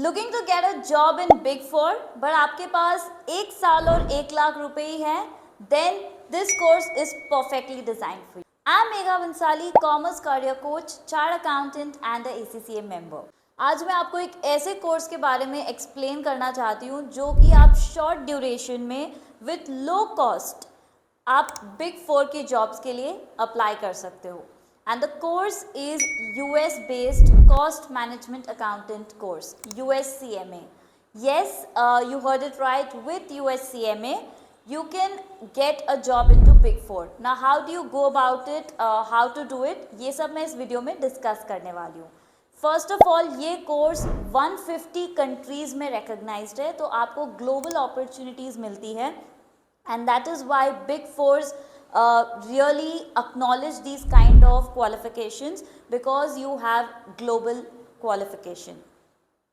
Looking to get a job in big four but आपके पास 1 साल और 1 लाख रुपए ही है, then this course is perfectly design for you. I am Megha Bansali, commerce career coach, chartered accountant and the ACCA member. आज मैं आपको एक ऐसे कोर्स के बारे में एक्सप्लेन करना चाहती हूँ जो कि आप शॉर्ट ड्यूरेशन में विथ लो कॉस्ट आप बिग फोर की जॉब्स के लिए अप्लाई कर सकते हो। And the course is US based cost management accountant course, USCMA. Yes, you heard it right. With USCMA you can get a job into big four. Now how do you go about it, how to do it, ये सब मैं इस video में discuss करने वाली हूँ। First of all ये course 150 countries में रिकग्नाइज्ड है, तो आपको ग्लोबल अपॉर्चुनिटीज मिलती है, and that is why big fours really acknowledge these kind of qualifications because you have global qualification.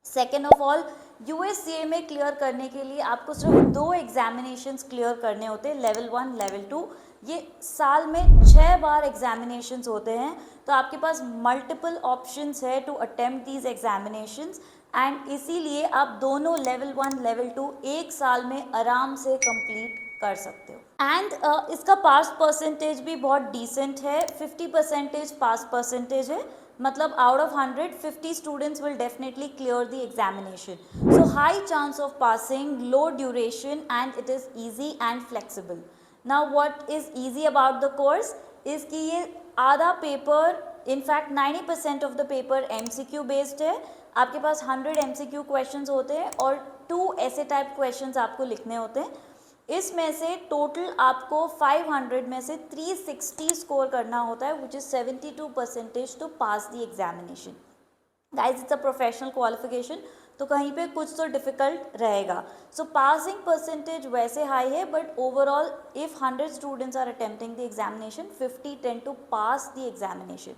Second of all US CA में क्लियर करने के लिए आपको सिर्फ 2 एग्जामिनेशंस क्लियर करने होते हैं, लेवल 1 लेवल 2। ये साल में 6 बार एग्जामिनेशंस होते हैं, तो आपके पास मल्टीपल ऑप्शंस है to attempt these examinations, and इसीलिए आप दोनों लेवल 1 लेवल 2 एक साल में आराम से कंप्लीट कर सकते हो। एंड इसका पास परसेंटेज भी बहुत डिसेंट है, 50% पास परसेंटेज है, मतलब out of 100 50 students will definitely clear the examination. So high chance of passing, low duration, and it is easy and flexible. Now what is easy about the course is कि ये आधा paper, in fact 90% of the paper MCQ based है। आपके पास 100 MCQ questions होते हैं और 2 ऐसे type questions आपको लिखने होते हैं। इसमें से टोटल आपको 500 में से 360 स्कोर करना होता है, which is 72% to pass the examination. Guys it's a professional qualification, तो कहीं पे कुछ तो डिफिकल्ट रहेगा। सो पासिंग परसेंटेज वैसे हाई है, but overall if 100 students are attempting the examination 50 tend to pass the examination.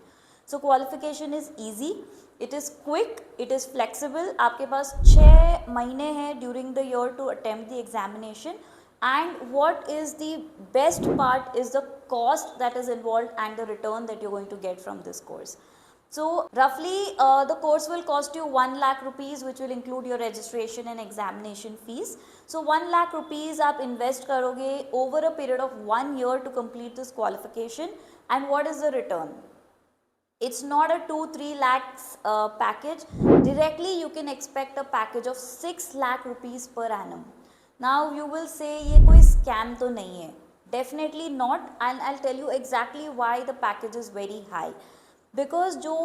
So qualification is easy, it is quick, it is flexible. आपके पास 6 महीने हैं during the year to attempt the examination, and what is the best part is the cost that is involved and the return that you're going to get from this course. So roughly the course will cost you 1 lakh rupees, which will include your registration and examination fees. So 1 lakh rupees आप invest करोगे over a period of 1 year to complete this qualification. And what is the return? It's not a 2-3 lakhs package. Directly you can expect a package of 6 lakh rupees per annum. Now you will say ये कोई scam तो नहीं है, definitely not, and I tell you exactly why the package is very high. Because जो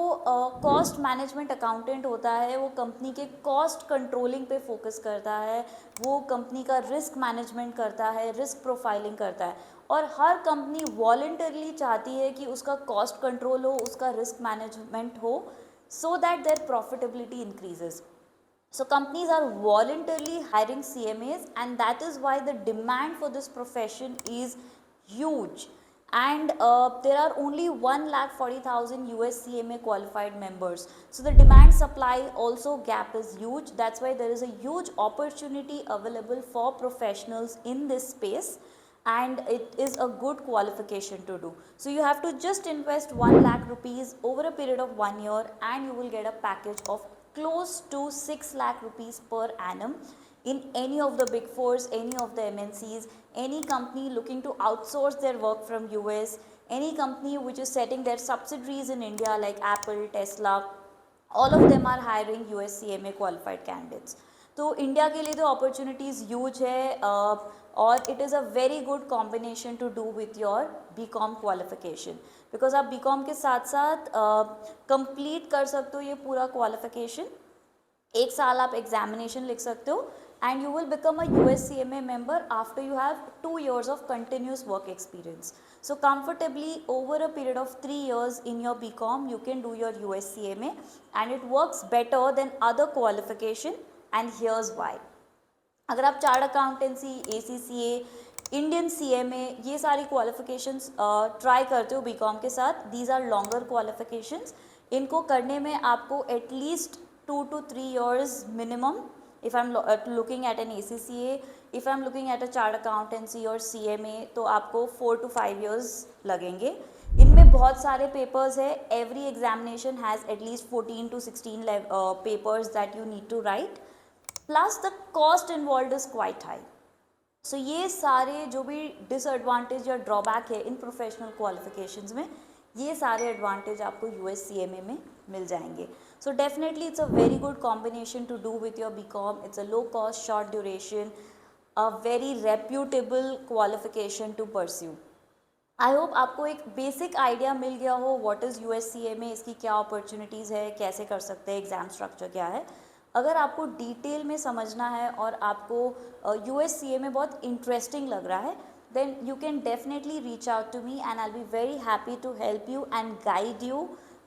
cost management accountant होता है वो company के कॉस्ट कंट्रोलिंग पे फोकस करता है, वो कंपनी का रिस्क मैनेजमेंट करता है, रिस्क प्रोफाइलिंग करता है, और हर कंपनी वॉलंटरली चाहती है कि उसका कॉस्ट कंट्रोल हो, उसका रिस्क मैनेजमेंट हो, so that their profitability increases. So companies are voluntarily hiring CMAs, and that is why the demand for this profession is huge. And there are only 1,40,000 US CMA qualified members. So the demand supply also gap is huge. That's why there is a huge opportunity available for professionals in this space, and it is a good qualification to do. So you have to just invest 1 lakh rupees over a period of 1 year, and you will get a package of close to 6 lakh rupees per annum in any of the big fours, any of the MNCs, any company looking to outsource their work from US, any company which is setting their subsidiaries in India like Apple, Tesla, all of them are hiring US CMA qualified candidates. तो India के लिए तो opportunities huge है, और it is a very good combination to do with your BCom qualification, because आप BCom के साथ साथ कंप्लीट कर सकते हो ये पूरा क्वालिफिकेशन। एक साल आप एग्जामिनेशन लिख सकते हो, and you will become a USCMA member after you have 2 years of continuous work experience. So comfortably over a period of 3 years in your BCom you can do your USCMA, and it works better than other qualification, and here's why. अगर आप chart accountancy, ACCA, Indian CMA ये सारी qualifications try करते हो BCom के साथ, these are longer qualifications. इनको करने में आपको at least 2 to 3 years minimum. If I'm looking at an ACCA, if I'm looking at a chart accountancy और CMA, तो आपको 4 to 5 years लगेंगे। इनमें बहुत सारे पेपर्स है. Every examination has at least 14 to 16 papers that you need to write, plus the cost involve is quite high. So ये सारे जो भी डिसएडवांटेज या ड्रॉबैक है इन प्रोफेशनल क्वालिफिकेशंस में, ये सारे एडवांटेज आपको USCMA में मिल जाएंगे. So definitely it's a very good combination to do with your BCom. It's a low cost, short duration, a very reputable qualification to pursue. I hope आपको एक basic idea मिल गया हो व्हाट इज़ USCMA, इसकी क्या opportunities है, कैसे कर सकते हैं, एग्ज़ाम स्ट्रक्चर क्या है. अगर आपको डिटेल में समझना है और आपको USCMA बहुत इंटरेस्टिंग लग रहा है, then you can definitely reach out to me and I'll be very happy to help you and guide you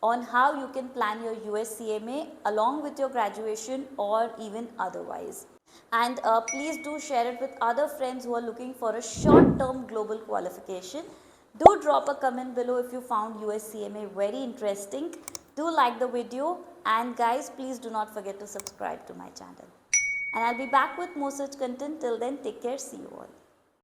on how you can plan your USCMA along with your graduation or even otherwise. And please do share it with other friends who are looking for a short-term global qualification. Do drop a comment below if you found USCMA very interesting. Do like the video, and guys, please do not forget to subscribe to my channel. And I'll be back with more such content. Till then, take care. See you all.